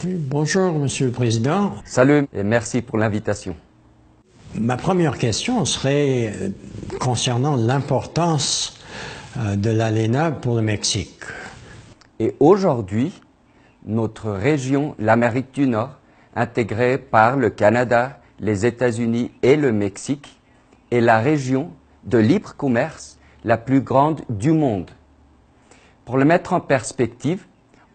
Oui, bonjour, Monsieur le Président. Salut et merci pour l'invitation. Ma première question serait concernant l'importance de l'ALENA pour le Mexique. Et aujourd'hui, notre région, l'Amérique du Nord, intégrée par le Canada, les États-Unis et le Mexique, est la région de libre commerce la plus grande du monde. Pour le mettre en perspective,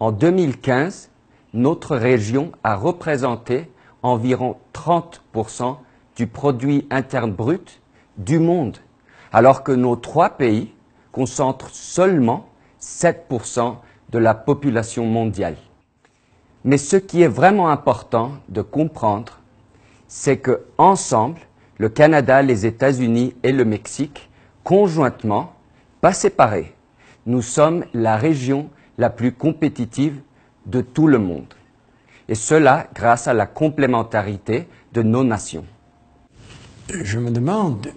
en 2015, notre région a représenté environ 30% du produit interne brut du monde, alors que nos trois pays concentrent seulement 7% de la population mondiale. Mais ce qui est vraiment important de comprendre, c'est que ensemble, le Canada, les États-Unis et le Mexique, conjointement, pas séparés, nous sommes la région la plus compétitive de tout le monde. Et cela grâce à la complémentarité de nos nations. Je me demande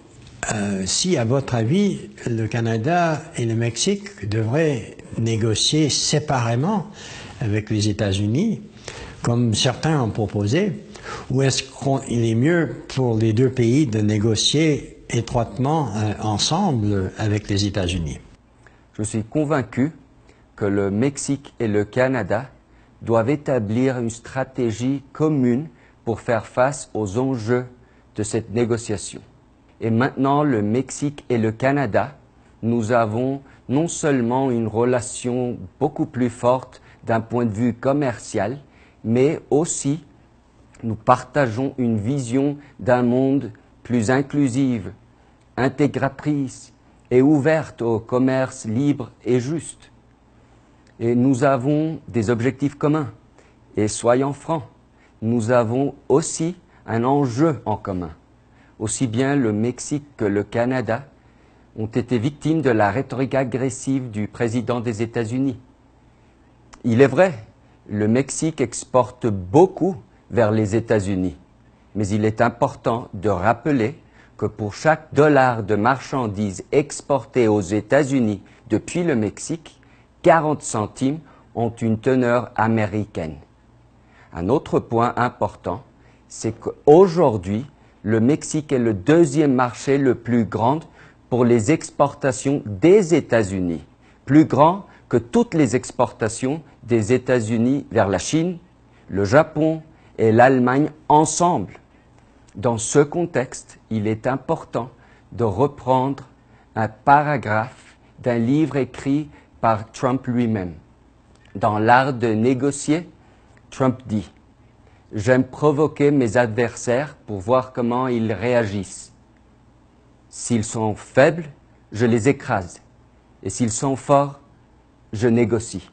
si, à votre avis, le Canada et le Mexique devraient négocier séparément avec les États-Unis, comme certains ont proposé, ou est-ce qu'il est mieux pour les deux pays de négocier étroitement ensemble avec les États-Unis? Je suis convaincu que le Mexique et le Canada doivent établir une stratégie commune pour faire face aux enjeux de cette négociation. Et maintenant, le Mexique et le Canada, nous avons non seulement une relation beaucoup plus forte d'un point de vue commercial, mais aussi nous partageons une vision d'un monde plus inclusive, intégratrice et ouverte au commerce libre et juste. Et nous avons des objectifs communs. Et soyons francs, nous avons aussi un enjeu en commun. Aussi bien le Mexique que le Canada ont été victimes de la rhétorique agressive du président des États-Unis. Il est vrai, le Mexique exporte beaucoup vers les États-Unis, mais il est important de rappeler que pour chaque dollar de marchandises exportées aux États-Unis depuis le Mexique, 40 centimes ont une teneur américaine. Un autre point important, c'est qu'aujourd'hui, le Mexique est le deuxième marché le plus grand pour les exportations des États-Unis, plus grand que toutes les exportations des États-Unis vers la Chine, le Japon et l'Allemagne ensemble. Dans ce contexte, il est important de reprendre un paragraphe d'un livre écrit par Trump lui-même. Dans l'art de négocier, Trump dit « J'aime provoquer mes adversaires pour voir comment ils réagissent. S'ils sont faibles, je les écrase. Et s'ils sont forts, je négocie. »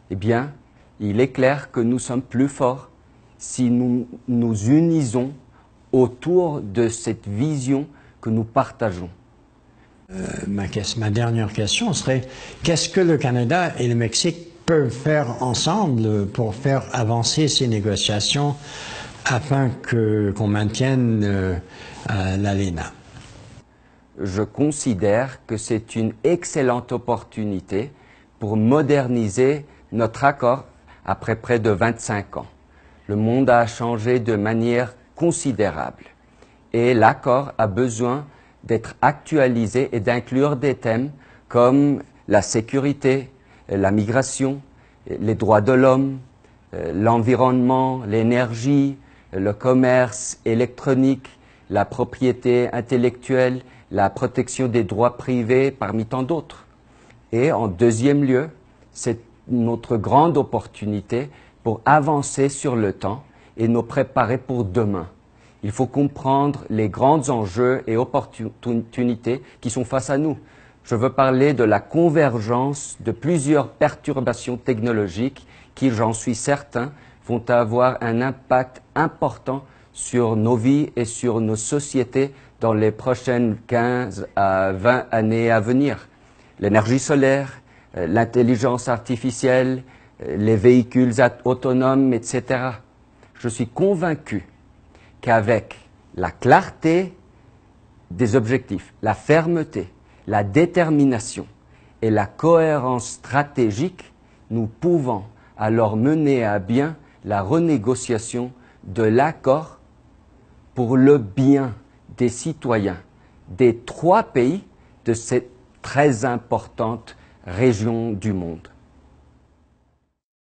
Eh bien, il est clair que nous sommes plus forts si nous nous unisons autour de cette vision que nous partageons. Ma dernière question serait, qu'est-ce que le Canada et le Mexique peuvent faire ensemble pour faire avancer ces négociations afin qu'on maintienne l'ALENA? Je considère que c'est une excellente opportunité pour moderniser notre accord après près de 25 ans. Le monde a changé de manière considérable et l'accord a besoin d'être actualisé et d'inclure des thèmes comme la sécurité, la migration, les droits de l'homme, l'environnement, l'énergie, le commerce électronique, la propriété intellectuelle, la protection des droits privés, parmi tant d'autres. Et en deuxième lieu, c'est notre grande opportunité pour avancer sur le temps et nous préparer pour demain. Il faut comprendre les grands enjeux et opportunités qui sont face à nous. Je veux parler de la convergence de plusieurs perturbations technologiques qui, j'en suis certain, vont avoir un impact important sur nos vies et sur nos sociétés dans les prochaines 15 à 20 années à venir. L'énergie solaire, l'intelligence artificielle, les véhicules autonomes, etc. Je suis convaincu qu'avec la clarté des objectifs, la fermeté, la détermination et la cohérence stratégique, nous pouvons alors mener à bien la renégociation de l'accord pour le bien des citoyens des 3 pays de cette très importante région du monde.